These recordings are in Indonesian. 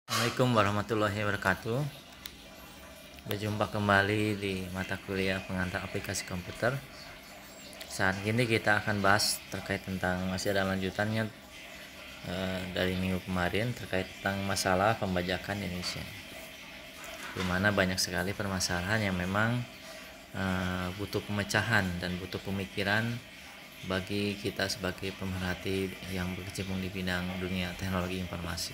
Assalamualaikum warahmatullahi wabarakatuh. Berjumpa kembali di mata kuliah pengantar aplikasi komputer. Saat ini kita akan bahas terkait tentang masih ada lanjutannya dari minggu kemarin terkait tentang masalah pembajakan di Indonesia, di mana banyak sekali permasalahan yang memang butuh pemecahan dan butuh pemikiran bagi kita sebagai pemerhati yang berkecimpung di bidang dunia teknologi informasi.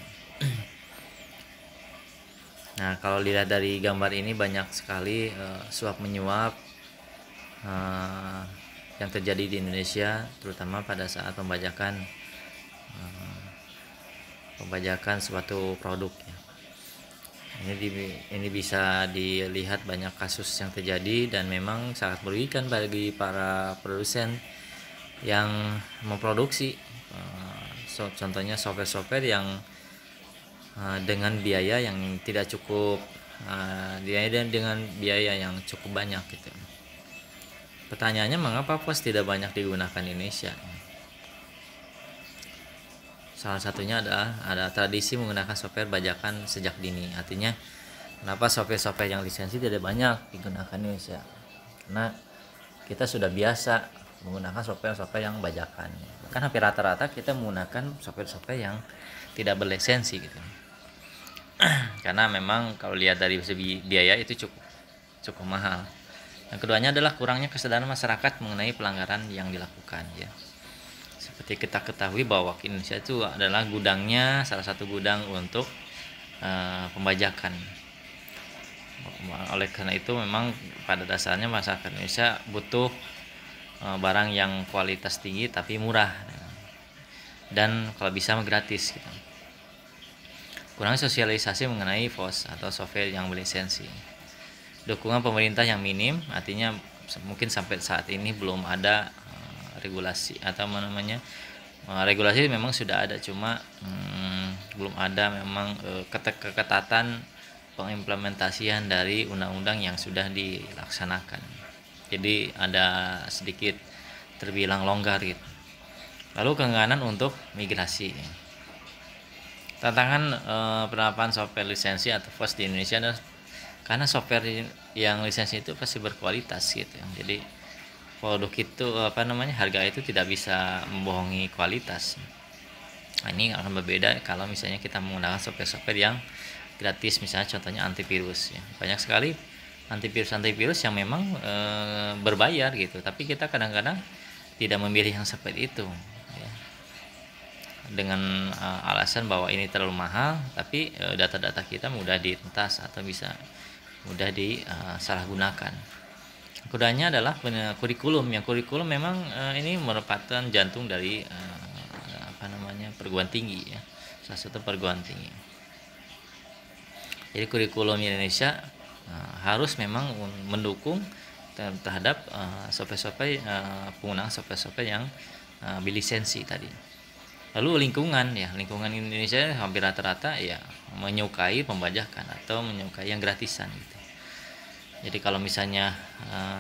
Nah, kalau dilihat dari gambar ini banyak sekali suap menyuap yang terjadi di Indonesia, terutama pada saat pembajakan suatu produk. Ini bisa dilihat banyak kasus yang terjadi dan memang sangat merugikan bagi para produsen yang memproduksi. Contohnya software-software yang dengan biaya yang tidak cukup, dengan biaya yang cukup banyak gitu. Pertanyaannya, mengapa POS tidak banyak digunakan di Indonesia? Salah satunya adalah ada tradisi menggunakan software bajakan sejak dini. Artinya, kenapa software-software yang lisensi tidak banyak digunakan di Indonesia? Karena kita sudah biasa menggunakan software-software yang bajakan. Kan hampir rata-rata kita menggunakan software-software yang tidak berlisensi gitu. Karena memang kalau lihat dari segi biaya itu cukup mahal. Yang keduanya adalah kurangnya kesadaran masyarakat mengenai pelanggaran yang dilakukan ya. Seperti kita ketahui bahwa Indonesia itu adalah gudangnya, salah satu gudang untuk pembajakan. Oleh karena itu memang pada dasarnya masyarakat Indonesia butuh barang yang kualitas tinggi tapi murah dan kalau bisa gratis gitu. Kurang sosialisasi mengenai POS atau software yang berlisensi. Dukungan pemerintah yang minim, artinya mungkin sampai saat ini belum ada regulasi atau regulasi memang sudah ada, cuma belum ada memang keketatan pengimplementasian dari undang-undang yang sudah dilaksanakan. Jadi ada sedikit terbilang longgar gitu. Lalu keengganan untuk migrasi. Tantangan penerapan software lisensi atau POS di Indonesia adalah karena software yang lisensi itu pasti berkualitas gitu. Jadi produk itu harga itu tidak bisa membohongi kualitas. Nah, ini akan berbeda kalau misalnya kita menggunakan software yang gratis, misalnya contohnya antivirus ya. Banyak sekali antivirus yang memang berbayar gitu, tapi kita kadang-kadang tidak memilih yang seperti itu ya. Dengan alasan bahwa ini terlalu mahal, tapi data-data kita mudah diretas atau bisa mudah disalahgunakan. Keduanya adalah kurikulum. Yang kurikulum memang ini merupakan jantung dari perguruan tinggi ya, salah satu perguruan tinggi. Jadi kurikulum Indonesia harus memang mendukung terhadap software-software penggunaan software-software yang berlisensi tadi. Lalu lingkungan Indonesia hampir rata-rata ya menyukai pembajakan atau menyukai yang gratisan gitu. Jadi kalau misalnya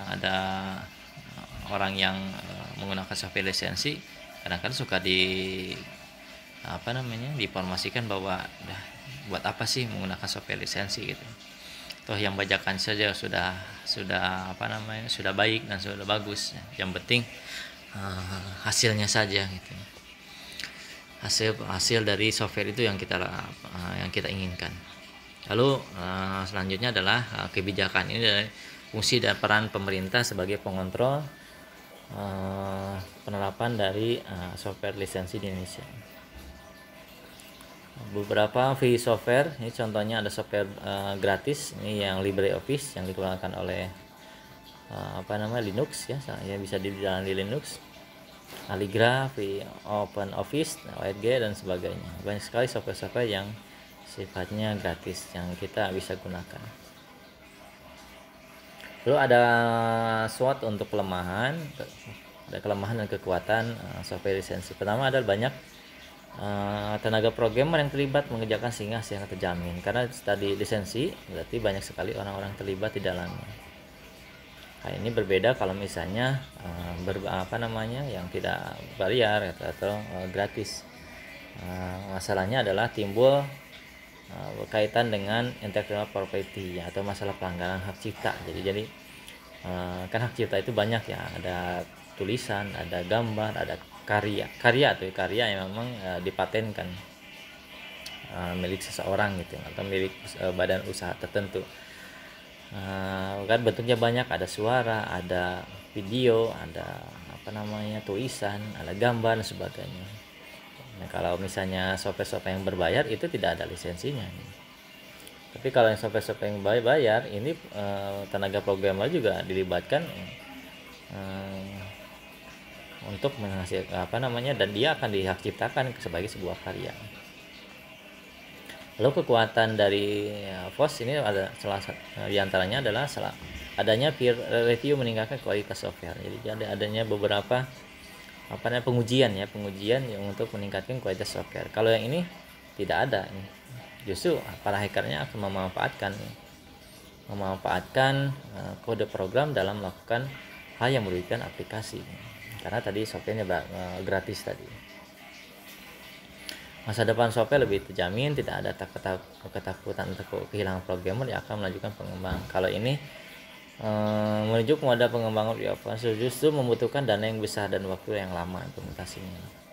ada orang yang menggunakan software lisensi, kadang-kadang suka diinformasikan bahwa buat apa sih menggunakan software lisensi gitu. Toh yang bajakan saja sudah baik dan sudah bagus. Yang penting hasilnya saja gitu. Hasil dari software itu yang kita inginkan. Lalu selanjutnya adalah kebijakan. Ini adalah fungsi dan peran pemerintah sebagai pengontrol penerapan dari software lisensi di Indonesia. Beberapa free software, ini contohnya ada software gratis, ini yang LibreOffice yang dikeluarkan oleh Linux ya bisa dijalankan di Linux. Aligra, OpenOffice, ORG dan sebagainya. Banyak sekali software-software yang sifatnya gratis yang kita bisa gunakan. Lalu ada SWOT untuk kelemahan dan kekuatan software lisensi. Pertama adalah banyak tenaga programmer yang terlibat mengerjakan sehingga hasilnya terjamin. Karena tadi lisensi berarti banyak sekali orang-orang terlibat di dalamnya. Nah, ini berbeda kalau misalnya yang tidak bayar atau gratis. Masalahnya adalah timbul berkaitan dengan intellectual property ya, atau masalah pelanggaran hak cipta. Jadi kan hak cipta itu banyak ya, ada tulisan, ada gambar, ada karya yang memang dipatenkan, milik seseorang gitu atau milik badan usaha tertentu. Kan bentuknya banyak, ada suara, ada video, ada tulisan, ada gambar dan sebagainya. Nah, kalau misalnya software-software yang berbayar itu tidak ada lisensinya. Tapi kalau yang software-software yang bayar ini tenaga programmer juga dilibatkan untuk menghasilkan dan dia akan dihak ciptakan sebagai sebuah karya. Lalu kekuatan dari FOSS ini ada salah satu diantaranya adalah adanya peer review meningkatkan kualitas software. Jadi adanya beberapa pengujian yang untuk meningkatkan kualitas software. Kalau yang ini tidak ada, justru para hackernya akan memanfaatkan kode program dalam melakukan hal yang merugikan aplikasi, karena tadi softwarenya gratis tadi. Masa depan software lebih terjamin, tidak ada ketakutan untuk kehilangan programmer yang akan melanjutkan pengembang. Kalau ini menuju kepada pengembangan justru membutuhkan dana yang besar dan waktu yang lama implementasinya.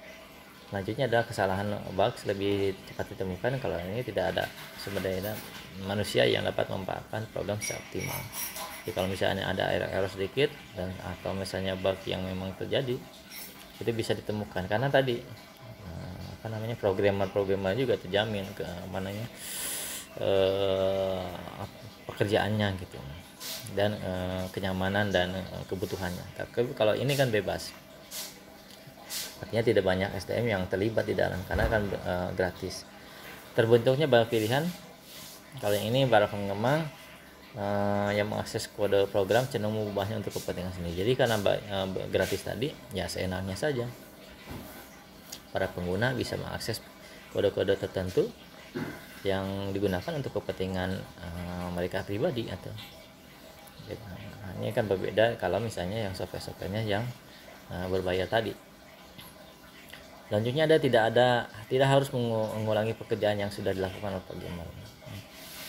Selanjutnya adalah kesalahan bugs lebih cepat ditemukan kalau ini tidak ada sumber daya manusia yang dapat memanfaatkan program secara optimal. Jadi kalau misalnya ada error sedikit atau misalnya bug yang memang terjadi, itu bisa ditemukan karena tadi programmer juga terjamin pekerjaannya gitu, dan kenyamanan dan kebutuhannya. Tapi kalau ini kan bebas, artinya tidak banyak SDM yang terlibat di dalam karena kan gratis. Terbentuknya banyak pilihan. Kalau yang ini para pengembang yang mengakses kode program cenderung mengubahnya untuk kepentingan sendiri. Jadi karena gratis tadi ya seenaknya saja. Para pengguna bisa mengakses kode-kode tertentu yang digunakan untuk kepentingan mereka pribadi atau ini kan berbeda kalau misalnya yang software-softwarenya yang berbayar tadi. Selanjutnya tidak harus mengulangi pekerjaan yang sudah dilakukan oleh programmer.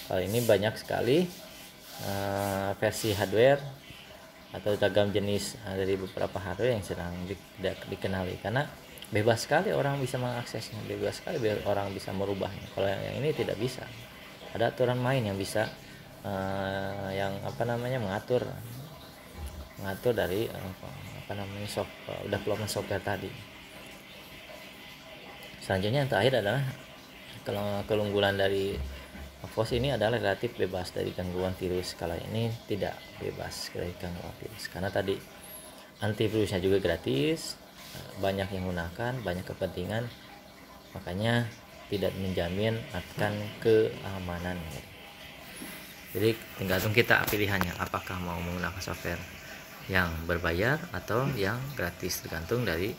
Kalau ini banyak sekali versi hardware atau ragam jenis dari beberapa hardware yang sedang dikenali, karena bebas sekali orang bisa mengaksesnya, bebas sekali orang bisa merubahnya. Kalau yang ini tidak bisa, ada aturan main yang bisa mengatur dari development software tadi. Selanjutnya yang terakhir adalah keunggulan dari FOSS ini adalah relatif bebas dari gangguan virus. Kalau ini tidak bebas dari gangguan virus karena tadi antivirusnya juga gratis, banyak yang menggunakan, banyak kepentingan, makanya tidak menjamin akan keamanan. Jadi tergantung kita pilihannya, apakah mau menggunakan software yang berbayar atau yang gratis, tergantung dari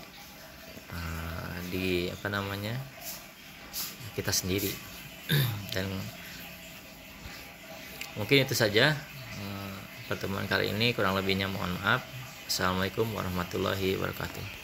kita sendiri. Dan mungkin itu saja pertemuan kali ini, kurang lebihnya mohon maaf. Assalamualaikum warahmatullahi wabarakatuh.